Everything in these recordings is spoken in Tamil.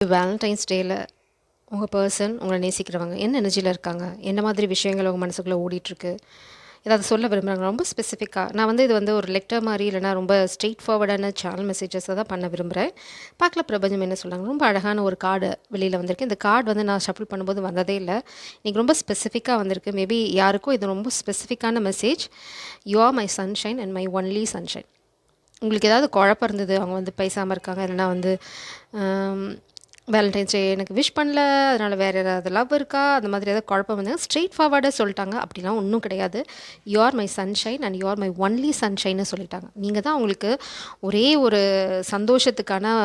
வேலண்டைன்ஸ் டேல உங்க பெர்சன் உங்கள நேசிக்கிறவங்க என்ன எனர்ஜில இருக்காங்க? என்ன மாதிரி விஷயங்கள் உங்க மனசுக்குள்ள ஓடிட்டுருக்கு? ஏதாவது சொல்ல விரும்புறாங்களா? ரொம்ப ஸ்பெசிஃபிக்கா. நான் வந்து இது வந்து ஒரு லெட்டர் மாரி இல்லன்னா ரொம்ப ஸ்ட்ரெய்ட் ஃபார்வர்டான சேனல் மெசேஜஸ தான் பண்ண விரும்புறேன். பார்க்கலாம் பிரபஞ்சம் என்ன சொல்றாங்க. ரொம்ப அழகான ஒரு கார்டு வெளியில வந்திருக்கு. இந்த கார்டு வந்து நான் ஷஃபிள் பண்ணும்போது வந்ததே இல்ல. இன்னைக்கு ரொம்ப ஸ்பெசிஃபிக்கா வந்திருக்கு. மேபி யாருக்கோ இது ரொம்ப ஸ்பெசிஃபிக்கான message. "You are my sunshine and my only sunshine." உங்களுக்கு ஏதாவது குழப்பம் இருந்தது, அவங்க வந்து பேசாம இருக்காங்க, இல்லைனா வந்து வேலண்டைன்ஸ் டே எனக்கு விஷ் பண்ணல, அதனால் வேறு ஏதாவது லவ் இருக்கா, அந்த மாதிரி ஏதாவது குழப்பம் வந்தாங்க, ஸ்ட்ரெயிட் ஃபார்வர்டாக சொல்லிட்டாங்க. அப்படிலாம் ஒன்றும் கிடையாது. You are my sunshine and you are my only சன்ஷைன்னு சொல்லிட்டாங்க. நீங்கள் தான் அவங்களுக்கு ஒரே ஒரு சந்தோஷத்துக்கான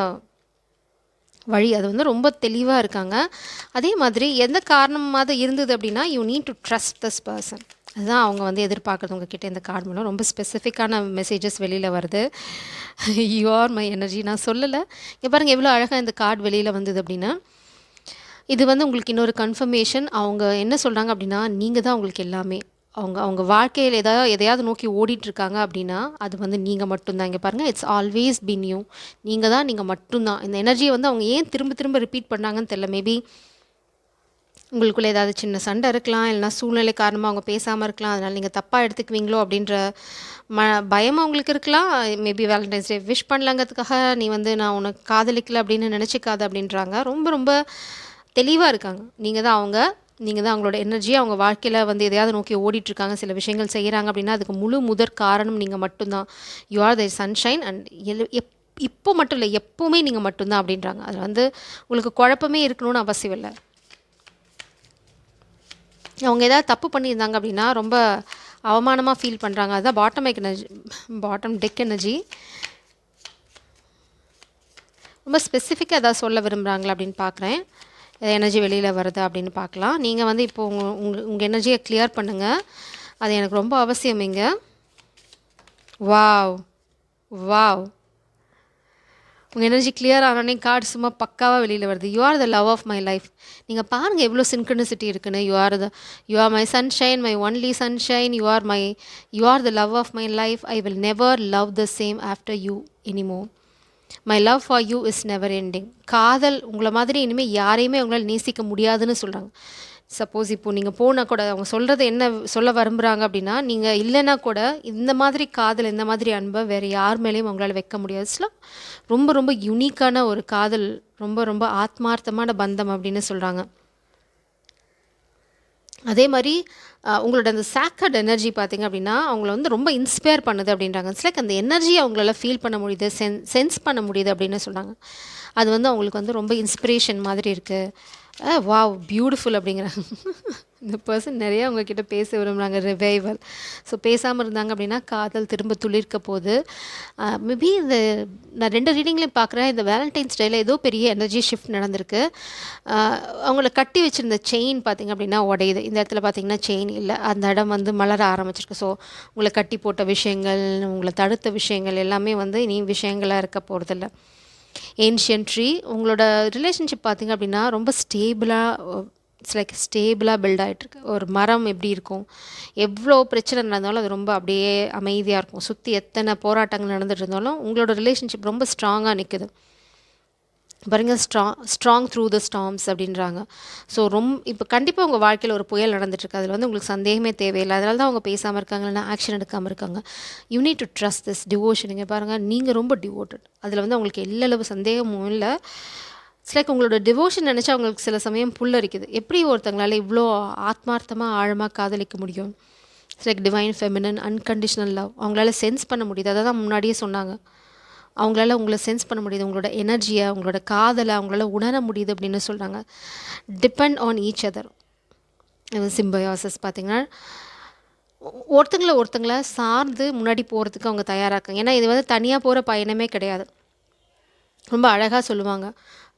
வழி. அது வந்து ரொம்ப தெளிவாக இருக்காங்க. அதே மாதிரி எந்த காரணமாவது இருந்தது அப்படின்னா, you need to trust this person. அதுதான் அவங்க வந்து எதிர்பார்க்குறது உங்ககிட்ட. இந்த கார்டு மூலம் ரொம்ப ஸ்பெசிஃபிக்கான மெசேஜஸ் வெளியில் வருது. யூ ஆர் மை எனர்ஜி நான் சொல்லலை. இங்கே பாருங்கள் எவ்வளோ அழகாக இந்த கார்டு வெளியில் வந்தது அப்படின்னா, இது வந்து உங்களுக்கு இன்னொரு கன்ஃபர்மேஷன். அவங்க என்ன சொல்கிறாங்க அப்படின்னா, நீங்கள் தான் உங்களுக்கு எல்லாமே. அவங்க அவங்க வாழ்க்கையில் எதையாவது நோக்கி ஓடிட்டுருக்காங்க அப்படின்னா, அது வந்து நீங்கள் மட்டும்தான். இங்கே பாருங்கள், இட்ஸ் ஆல்வேஸ் பீன் யூ. நீங்கள் மட்டும்தான். இந்த எனர்ஜியை வந்து அவங்க ஏன் திரும்ப திரும்ப ரிப்பீட் பண்ணாங்கன்னு தெரியல. மேபி உங்களுக்குள்ளே ஏதாவது சின்ன சண்டை இருக்கலாம், இல்லைனா சூழ்நிலை காரணமாக அவங்க பேசாமல் இருக்கலாம், அதனால் நீங்கள் தப்பாக எடுத்துக்குவீங்களோ அப்படின்ற பயம் அவங்களுக்கு இருக்கலாம். மேபி வேலண்டைன்ஸ் டே விஷ் பண்ணலங்கிறதுக்காக நீ வந்து நான் உனக்கு காதலிக்கல அப்படின்னு நினச்சிக்காத அப்படின்றாங்க. ரொம்ப ரொம்ப தெளிவாக இருக்காங்க. நீங்கள் தான் அவங்க, நீங்கள் தான் அவங்களோட எனர்ஜி. அவங்க வாழ்க்கையில் வந்து எதையாவது நோக்கி ஓடிட்டுருக்காங்க, சில விஷயங்கள் செய்கிறாங்க அப்படின்னா அதுக்கு முழு முதற் காரணம் நீங்கள் மட்டும்தான். You are thy sunshine and இப்போ மட்டும் இல்லை, எப்போவுமே நீங்கள் மட்டும்தான் அப்படின்றாங்க. அதில் வந்து உங்களுக்கு குழப்பமே இருக்கணும்னு அவசியம் இல்லை. அவங்க ஏதாவது தப்பு பண்ணியிருந்தாங்க அப்படின்னா ரொம்ப அவமானமாக ஃபீல் பண்ணுறாங்க. அதுதான் பாட்டம் டெக் எனர்ஜி. ரொம்ப ஸ்பெசிஃபிக்காக ஏதாவது சொல்ல விரும்புகிறாங்களா அப்படின்னு பார்க்குறேன். எனர்ஜி வெளியில் வருது அப்படின்னு பார்க்கலாம். நீங்கள் வந்து இப்போது உங்கள் எனர்ஜியை கிளியர் பண்ணுங்கள். அது எனக்கு ரொம்ப அவசியம். இங்கே வாவ் வாவ் உங்கள் எனர்ஜி கிளியர் ஆனோடனே கார்டு சும்மா பக்காவாக வெளியில் வருது. You are the love of my life. நீங்கள் பாருங்கள் எவ்வளோ சின்க்ரனிசிட்டி இருக்குன்னு. You are my sunshine, my only sunshine. You are the love of my life. I will never love the same after you anymore. My love for you is never ending. காதல் உங்களை மாதிரி இனிமேல் யாரையுமே உங்களால் நேசிக்க முடியாதுன்னு சொல்கிறாங்க. சப்போஸ் இப்போது நீங்கள் போனால் கூட அவங்க சொல்கிறது என்ன சொல்ல விரும்புகிறாங்க அப்படின்னா, நீங்கள் இல்லைன்னா கூட இந்த மாதிரி காதல், இந்த மாதிரி அன்பை வேறு யார் மேலேயும் அவங்களால வைக்க முடியாது. ரொம்ப ரொம்ப யுனிக்கான ஒரு காதல், ரொம்ப ரொம்ப ஆத்மார்த்தமான பந்தம் அப்படின்னு சொல்கிறாங்க. அதே மாதிரி உங்களோட அந்த சாக்கர்ட் எனர்ஜி பார்த்திங்க அப்படின்னா அவங்கள வந்து ரொம்ப இன்ஸ்பயர் பண்ணுது அப்படின்றாங்க. இட்ஸ் லைக் அந்த எனர்ஜி அவங்களால ஃபீல் பண்ண முடியுது, சென்ஸ் பண்ண முடியுது அப்படின்னு சொல்கிறாங்க. அது வந்து அவங்களுக்கு வந்து ரொம்ப இன்ஸ்பிரேஷன் மாதிரி இருக்குது. வாவ் பியூட்டிஃபுல் அப்படிங்கிறாங்க. இந்த பர்சன் நிறையா உங்ககிட்ட பேச விரும்புகிறாங்க. ரிவைவல். ஸோ பேசாமல் இருந்தாங்க அப்படின்னா காதல் திரும்ப துளிர்க்க போகுது. மேபி நான் 2 ரீடிங்லேயும் பார்க்குறேன். இந்த வேலண்டைன்ஸ் டேயில் ஏதோ பெரிய எனர்ஜி ஷிஃப்ட் நடந்திருக்கு. அவங்கள கட்டி வச்சுருந்த செயின் பார்த்திங்க அப்படின்னா உடையுது. இந்த இடத்துல பார்த்திங்கன்னா செயின் இல்லை, அந்த இடம் வந்து மலர ஆரம்பிச்சிருக்கு. ஸோ உங்களை கட்டி போட்ட விஷயங்கள், உங்களை தடுத்த விஷயங்கள் எல்லாமே வந்து இனி விஷயங்களாக இருக்க போகிறதில்ல. Ancient tree. உங்களோட ரிலேஷன்ஷிப் பார்த்திங்க அப்படின்னா ரொம்ப இட்ஸ் லைக் ஸ்டேபிளாக பில்ட் ஆகிட்டுருக்கு. ஒரு மரம் எப்படி இருக்கும், எவ்வளோ பிரச்சனை நடந்தாலும் அது ரொம்ப அப்படியே அமைதியாக இருக்கும். சுற்றி எத்தனை போராட்டங்கள் நடந்துட்டு இருந்தாலும் உங்களோட ரிலேஷன்ஷிப் ரொம்ப ஸ்ட்ராங்காக நிற்குது. பாருங்கள், ஸ்ட்ராங் த்ரூ த ஸ்டார்ம்ஸ் அப்படின்றாங்க. ஸோ இப்போ கண்டிப்பாக உங்கள் வாழ்க்கையில் ஒரு புயல் நடந்துட்டுருக்கு. அதில் வந்து உங்களுக்கு சந்தேகமே தேவையில்லை. அதனால தான் அவங்க பேசாமல் இருக்காங்க, இல்லைனா ஆக்ஷன் எடுக்காமல் இருக்காங்க. You need to trust this devotion. இங்கே பாருங்கள், நீங்கள் ரொம்ப டிவோட்டட். அதில் வந்து அவங்களுக்கு எல்லளவு சந்தேகமும் இல்லை. இட்ஸ் லைக் உங்களோட டிவோஷன் நினச்சா அவங்களுக்கு சில சமயம் புல்லரிக்குது. எப்படி ஒருத்தங்களால் இவ்வளோ ஆத்மார்த்தமாக ஆழமாக காதலிக்க முடியும்? It's like divine feminine unconditional love. அவங்களால சென்ஸ் பண்ண முடியுது. அதை தான் முன்னாடியே சொன்னாங்க. அவங்களால உங்களை சென்ஸ் பண்ண முடியுது, உங்களோட எனர்ஜியை, உங்களோட காதலை அவங்களால உணர முடியுது அப்படின்னு சொல்கிறாங்க. Depend on each other. Symbiosis பார்த்திங்கன்னா ஒருத்தங்கள சார்ந்து முன்னாடி போகிறதுக்கு அவங்க தயாராக இருக்காங்க. ஏன்னா இது வந்து தனியாக போகிற பயணமே கிடையாது. ரொம்ப அழகாக சொல்லுவாங்க,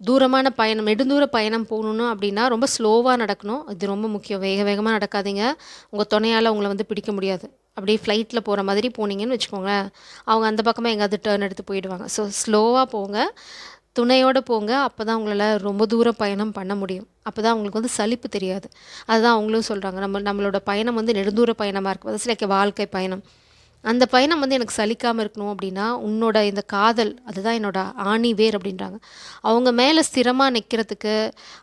தூரமான பயணம், நெடுந்தூர பயணம் போகணுன்னு அப்படின்னா ரொம்ப ஸ்லோவாக நடக்கணும். இது ரொம்ப முக்கியம். வேகமாக நடக்காதீங்க. உங்கள் துணையால் உங்களை வந்து பிடிக்க முடியாது. அப்படியே ஃப்ளைட்டில் போகிற மாதிரி போனீங்கன்னு வச்சுக்கோங்களேன், அவங்க அந்த பக்கமாக எங்கேயாவது டேர்ன் எடுத்து போயிடுவாங்க. ஸோ ஸ்லோவாக போங்க, துணையோடு போங்க. அப்போ தான் உங்களால் ரொம்ப தூரம் பயணம் பண்ண முடியும். அப்போ தான் அவங்களுக்கு வந்து சலிப்பு தெரியாது. அதுதான் அவங்களும் சொல்கிறாங்க. நம்மளோட பயணம் வந்து நெடுந்தூர பயணமாக இருக்கும். அது லைக் வாழ்க்கை பயணம். அந்த பயணம் வந்து எனக்கு சலிக்காம இருக்கணும் அப்படின்னா, உன்னோட இந்த காதல் அதுதான் என்னோட ஆணி வேர் அப்படின்றாங்க. அவங்க மேல ஸ்திரமா நிக்கிறதுக்கு,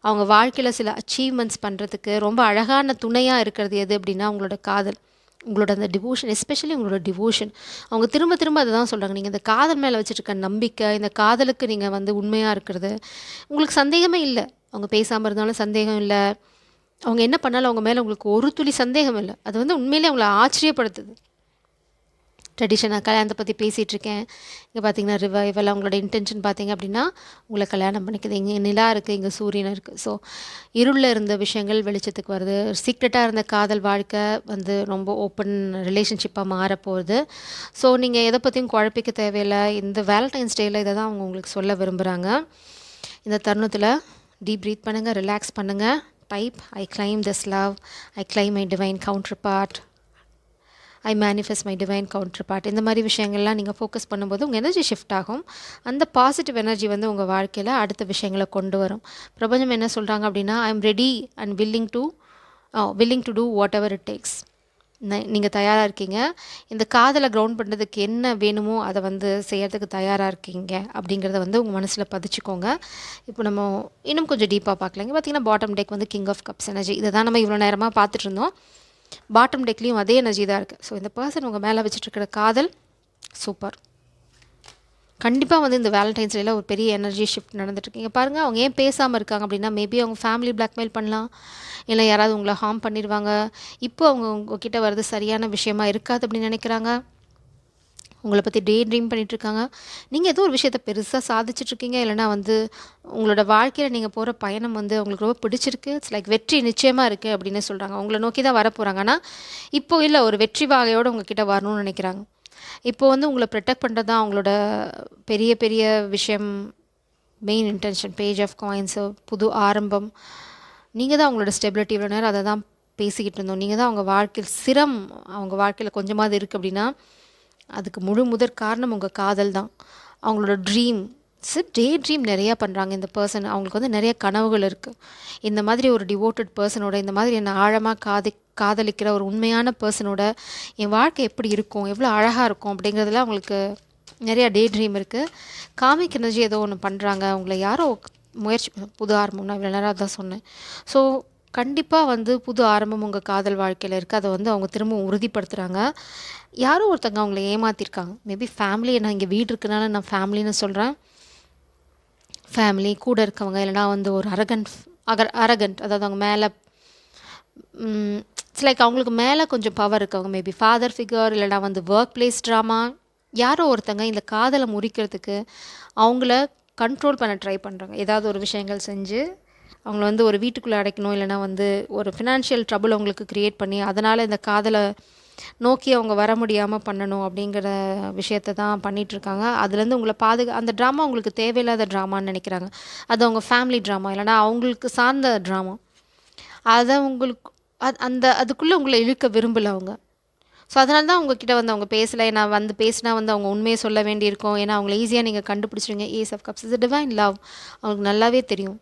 அவங்க வாழ்க்கையில சில அச்சீவ்மெண்ட்ஸ் பண்றதுக்கு ரொம்ப அழகான துணையா இருக்கிறது எது அப்படின்னா, உங்களோட காதல். உங்களோட அந்த டிவோஷன் எஸ்பெஷலி உங்களோட டிவோஷன். அவங்க திரும்ப திரும்ப அத தான் சொல்றாங்க. நீங்க இந்த காதல் மேல வச்சிருக்க நம்பிக்கை, இந்த காதலுக்கு நீங்க வந்து உண்மையா இருக்கிறது, உங்களுக்கு சந்தேகமே இல்ல. அவங்க பேசாம இருந்தாலும் சந்தேகம் இல்ல. அவங்க என்ன பண்ணாலும் அவங்க மேல உங்களுக்கு ஒரு துளி சந்தேகம் இல்ல. அது வந்து உண்மையிலேயே உங்கள ஆச்சரியப்படுத்துது. ட்ரெடிஷனா கல்யாணத்த பத்தி பேசிட்டு இருக்கேன். இங்க பார்த்தீங்கன்னா, ரிவைவல் அவங்களோட இன்டென்ஷன் பார்த்தீங்க அப்படின்னா, உங்கள கல்யாணம் பண்ணிக்குது. இங்க நிலா இருக்கு, இங்க சூரியன் இருக்கு. ஸோ, இருள்ல இருந்த விஷயங்கள் வெளிச்சத்துக்கு வருது. சீக்ரெட்டா இருந்த காதல் வாழ்க்கை வந்து ரொம்ப ஓப்பன் ரிலேஷன்ஷிப்பா மாறப்போகுது. ஸோ, நீங்க எத பத்தியும் குழப்பிக்க தேவையில்ல. இந்த வேலண்டைன்ஸ் டேல இத தான் அவங்க உங்களுக்கு சொல்ல விரும்புறாங்க. இந்த தருணத்தில டீப் பிரீத் பண்ணுங்க, ரிலாக்ஸ் பண்ணுங்க. Type I claim this love, I claim my divine counterpart, I manifest my divine counterpart. இந்த மாதிரி விஷயங்கள்லாம் நீங்கள் ஃபோக்கஸ் பண்ணும்போது உங்கள் எனர்ஜி ஷிஃப்ட் ஆகும். அந்த பாசிட்டிவ் எனர்ஜி வந்து உங்கள் வாழ்க்கையில் அடுத்த விஷயங்களை கொண்டு வரும். பிரபஞ்சம் என்ன சொல்கிறாங்க அப்படின்னா, I am ready and willing to do whatever it takes. நீங்கள் தயாராக இருக்கீங்க. இந்த காதலை கிரவுண்ட் பண்ணுறதுக்கு என்ன வேணுமோ அதை வந்து செய்யறதுக்கு தயாராக இருக்கீங்க அப்படிங்கிறத வந்து உங்கள் மனசில் பதிச்சுக்கோங்க. இப்போ நம்ம இன்னும் கொஞ்சம் டீப்பாக பார்க்கலாங்க. பார்த்தீங்கன்னா பாட்டம் டெக் வந்து கிங் ஆஃப் கப்ஸ் எனர்ஜி. இதை தான் நம்ம இவ்வளோ நேரமாக பார்த்துட்டு இருந்தோம். பாட்டம் டெக்லேயும் அதே எனர்ஜி தான் இருக்குது. ஸோ இந்த பர்சன் உங்கள் மேலே வச்சுட்ருக்கிற காதல் சூப்பர். கண்டிப்பாக வந்து இந்த வேலண்டைன்ஸ் டேல ஒரு பெரிய எனர்ஜி ஷிஃப்ட் நடந்துட்டுருக்கு. இங்கே பாருங்கள், அவங்க ஏன் பேசாமல் இருக்காங்க அப்படின்னா, மேபி அவங்க ஃபேமிலி பிளாக்மெயில் பண்ணலாம், இல்லை யாராவது உங்களை ஹார்ம் பண்ணிடுவாங்க. இப்போ அவங்க உங்ககிட்ட வர்றது சரியான விஷயமா இருக்காது அப்படின்னு நினைக்கிறாங்க. உங்களை பற்றி ட்ரீம் பண்ணிகிட்ருக்காங்க. நீங்கள் ஏதோ ஒரு விஷயத்த பெருசாக சாதிச்சிட்ருக்கீங்க, இல்லைனா வந்து உங்களோட வாழ்க்கையில் நீங்கள் போகிற பயணம் வந்து உங்களுக்கு ரொம்ப பிடிச்சிருக்கு. இட்ஸ் லைக் வெற்றி நிச்சயமாக இருக்குது அப்படின்னு சொல்கிறாங்க. உங்களை நோக்கி தான் வரப்போகிறாங்க. ஆனால் இப்போ இல்லை, ஒரு வெற்றி வாகையோடு உங்ககிட்ட வரணும்னு நினைக்கிறாங்க. இப்போ வந்து உங்களை ப்ரொடெக்ட் பண்ணுறது தான் அவங்களோட பெரிய பெரிய விஷயம். Main intention page of coins, புது ஆரம்பம். நீங்கள் தான் அவங்களோட ஸ்டெபிலிட்டி. இவ்வளோ நேரம் அதை தான் பேசிக்கிட்டு இருந்தோம். நீங்கள் தான் அவங்க வாழ்க்கையில் அவங்க வாழ்க்கையில் கொஞ்சமாவது இருக்குது அப்படின்னா அதுக்கு முதற் காரணம் உங்கள் காதல் தான். அவங்களோட டே ட்ரீம் நிறையா பண்ணுறாங்க இந்த பர்சன். அவங்களுக்கு வந்து நிறைய கனவுகள் இருக்குது. இந்த மாதிரி ஒரு டிவோட்டட் பர்சனோட, இந்த மாதிரி என்னை ஆழமாக காதலிக்கிற ஒரு உண்மையான பர்சனோட என் வாழ்க்கை எப்படி இருக்கும், எவ்வளோ அழகாக இருக்கும் அப்படிங்கிறதுல அவங்களுக்கு நிறையா டே ட்ரீம் இருக்குது. காமிக் எனர்ஜி ஏதோ ஒன்று பண்ணுறாங்க. அவங்கள யாரோ முயற்சி புது ஆரம்பம்னா இவ்வளோ நேரம் தான் சொன்னேன். ஸோ கண்டிப்பாக வந்து புது ஆரம்பம் உங்கள் காதல் வாழ்க்கையில் இருக்குது. அதை வந்து அவங்க திரும்பவும் உறுதிப்படுத்துகிறாங்க. யாரோ ஒருத்தங்க அவங்கள ஏமாற்றிருக்காங்க. மேபி ஃபேமிலி, நான் இங்கே வீடு இருக்குனால நான் ஃபேமிலின்னு சொல்கிறேன். ஃபேமிலி கூட இருக்கவங்க, இல்லைனா வந்து ஒரு அரகண்ட், அதாவது அவங்க மேலே இட்ஸ் லைக் அவங்களுக்கு மேலே கொஞ்சம் பவர் இருக்கவங்க. மேபி ஃபாதர் ஃபிகர், இல்லைனா வந்து ஒர்க் பிளேஸ் ட்ராமா. யாரோ ஒருத்தங்க இந்த காதலை முறிக்கிறதுக்கு அவங்கள கண்ட்ரோல் பண்ண ட்ரை பண்ணுறாங்க. ஏதாவது ஒரு விஷயங்கள் செஞ்சு அவங்கள வந்து ஒரு வீட்டுக்குள்ளே அடைக்கணும், இல்லைனா வந்து ஒரு ஃபினான்ஷியல் ட்ரபுள் அவங்களுக்கு க்ரியேட் பண்ணி அதனால் இந்த காதலை நோக்கி அவங்க வர முடியாமல் பண்ணணும் அப்படிங்கிற விஷயத்த தான் பண்ணிகிட்ருக்காங்க. அதுலேருந்து உங்களை அந்த ட்ராமா உங்களுக்கு தேவையில்லாத ட்ராமான்னு நினைக்கிறாங்க. அது அவங்க ஃபேமிலி ட்ராமா, இல்லைனா அவங்களுக்கு சார்ந்த ட்ராமா. அதை உங்களுக்கு அதுக்குள்ளே உங்களை இழுக்க விரும்பலை அவங்க. ஸோ அதனால தான் உங்ககிட்ட வந்து அவங்க பேசலை. நான் வந்து பேசினா வந்து அவங்க உண்மையை சொல்ல வேண்டியிருக்கும். ஏன்னா அவங்கள ஈஸியாக நீங்கள் கண்டுபிடிச்சிருங்க. Ace of cups is divine love. அவங்களுக்கு நல்லாவே தெரியும்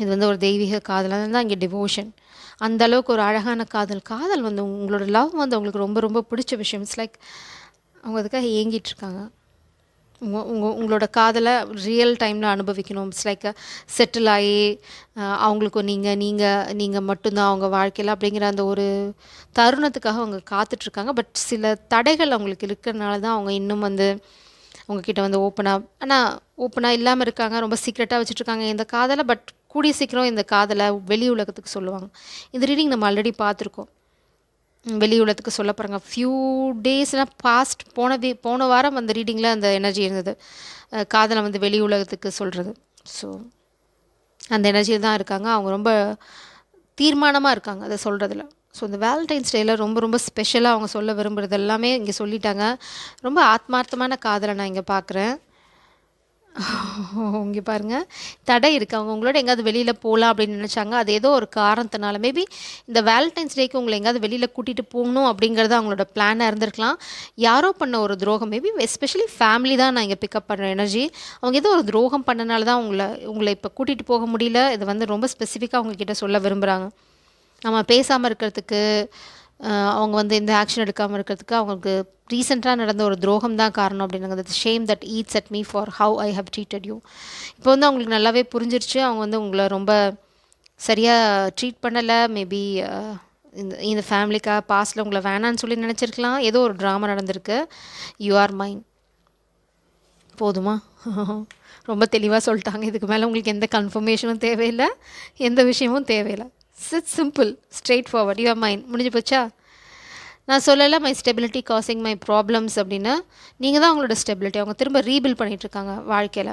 இது வந்து ஒரு தெய்வீக காதல். அதனால தான் இங்கே டிவோஷன். அந்த அளவுக்கு ஒரு அழகான காதல் வந்து உங்களோட லவ் வந்து அவங்களுக்கு ரொம்ப ரொம்ப பிடிச்ச விஷயம். இட்ஸ் லைக் அவங்க அதுக்காக ஏங்கிட்டுருக்காங்க. உங்களோட காதலை ரியல் டைமில் அனுபவிக்கணும். இட்ஸ் லைக் செட்டில் ஆகி அவங்களுக்கு நீங்கள் மட்டும்தான் அவங்க வாழ்க்கையில் அப்படிங்கிற அந்த ஒரு தருணத்துக்காக அவங்க காத்துட்ருக்காங்க. பட் சில தடைகள் அவங்களுக்கு இருக்கிறதுனால தான் அவங்க இன்னும் வந்து உங்ககிட்ட வந்து ஓப்பனாக இல்லாமல் இருக்காங்க. ரொம்ப சீக்ரெட்டாக வச்சுட்ருக்காங்க இந்த காதலை. பட் கூடிய சீக்கிரம் இந்த காதலை வெளி உலகத்துக்கு சொல்லுவாங்க. இந்த ரீடிங் நம்ம ஆல்ரெடி பார்த்துருக்கோம். வெளி உலகத்துக்கு சொல்ல போகிறாங்க. ஃபியூ டேஸ்னால் போன வாரம் அந்த ரீடிங்கில் அந்த எனர்ஜி இருந்தது. காதலை வந்து வெளி உலகத்துக்கு சொல்கிறது. ஸோ அந்த எனர்ஜியில் தான் இருக்காங்க. அவங்க ரொம்ப தீர்மானமாக இருக்காங்க அதை சொல்கிறதுல. ஸோ இந்த வேலண்டைன்ஸ் டேயில் ரொம்ப ரொம்ப ஸ்பெஷலாக அவங்க சொல்ல விரும்புகிறது எல்லாமே இங்கே சொல்லிட்டாங்க. ரொம்ப ஆத்மார்த்தமான காதலை நான் இங்கே பார்க்குறேன். இங்கே பாருங்கள், தடை இருக்குது. அவங்க உங்களோட எங்கேயாவது வெளியில் போகலாம் அப்படின்னு நினச்சாங்க. அது ஏதோ ஒரு காரணத்தினால மேபி இந்த வேலண்டைன்ஸ் டேக்கு உங்களை எங்கேயாவது வெளியில் கூட்டிகிட்டு போகணும் அப்படிங்கிறது அவங்களோட பிளானாக இருந்திருக்கலாம். யாரோ பண்ண ஒரு துரோகம், மேபி எஸ்பெஷலி ஃபேமிலி தான் நான் இங்கே பிக்கப் பண்ணுற எனர்ஜி. அவங்க ஏதோ ஒரு துரோகம் பண்ணனால தான் உங்களை இப்போ கூட்டிகிட்டு போக முடியல. இது வந்து ரொம்ப ஸ்பெசிஃபிக்காக அவங்கக்கிட்ட சொல்ல விரும்புகிறாங்க. நம்ம பேசாமல் இருக்கிறதுக்கு அவங்க வந்து இந்த ஆக்ஷன் எடுக்காமல் இருக்கிறதுக்கு அவங்களுக்கு ரீசெண்டாக நடந்த ஒரு துரோகம் தான் காரணம் அப்படின்னாங்க. Shame that eats at me for how I have treated you. இப்போ வந்து அவங்களுக்கு நல்லாவே புரிஞ்சிருச்சு. அவங்க வந்து உங்களை ரொம்ப சரியாக ட்ரீட் பண்ணலை. மேபி இந்த ஃபேமிலிக்காக பாஸ்டில் உங்களை வேணான்னு சொல்லி நினச்சிருக்கலாம். ஏதோ ஒரு ட்ராமா நடந்திருக்கு. யூ ஆர் மைன். போதுமா? ரொம்ப தெளிவாக சொல்லிட்டாங்க. இதுக்கு மேலே உங்களுக்கு எந்த கன்ஃபர்மேஷனும் தேவையில்லை, எந்த விஷயமும் தேவையில்லை. Simple, straightforward. You are mine. முடிஞ்சு போச்சா? நான் சொல்லலை my stability causing my problems அப்படின்னு. நீங்கள் தான் அவங்களோட ஸ்டெபிலிட்டி. அவங்க திரும்ப ரீபில்ட் பண்ணிகிட்ருக்காங்க வாழ்க்கையில்.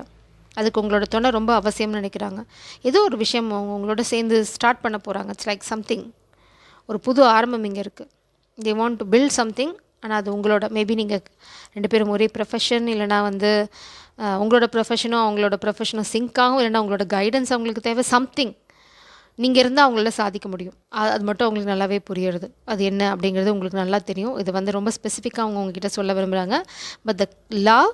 அதுக்கு உங்களோட துணை ரொம்ப அவசியம்னு நினைக்கிறாங்க. ஏதோ ஒரு விஷயம் அவங்க உங்களோட சேர்ந்து ஸ்டார்ட் பண்ண போகிறாங்க. இட்ஸ் லைக் சம்திங், ஒரு புது ஆரம்பம் இங்கே இருக்குது. They want to build something. ஆனால் அது உங்களோட, மேபி நீங்கள் 2 பேரும் ஒரே ப்ரொஃபஷன், இல்லைனா வந்து உங்களோட ப்ரொஃபஷனும் அவங்களோட ப்ரொஃபஷனும் சிங்க் ஆகும், இல்லைனா உங்களோட கைடன்ஸ் அவங்களுக்கு தேவை. சம்திங் நீங்கள் இருந்தால் அவங்களால சாதிக்க முடியும். அது மட்டும் அவங்களுக்கு நல்லாவே புரியுறது. அது என்ன அப்படிங்கிறது உங்களுக்கு நல்லா தெரியும். இது வந்து ரொம்ப ஸ்பெசிஃபிக்காக அவங்க உங்ககிட்ட சொல்ல விரும்புகிறாங்க. பட் த லவ்,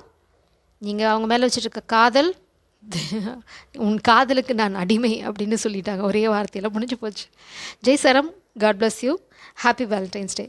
நீங்கள் அவங்க மேலே வச்சுருக்க காதல், உன் காதலுக்கு நான் அடிமை அப்படின்னு சொல்லிட்டாங்க. ஒரே வார்த்தையில் முடிஞ்சு போச்சு. ஜெய் சரம். God bless you. Happy Valentine's day.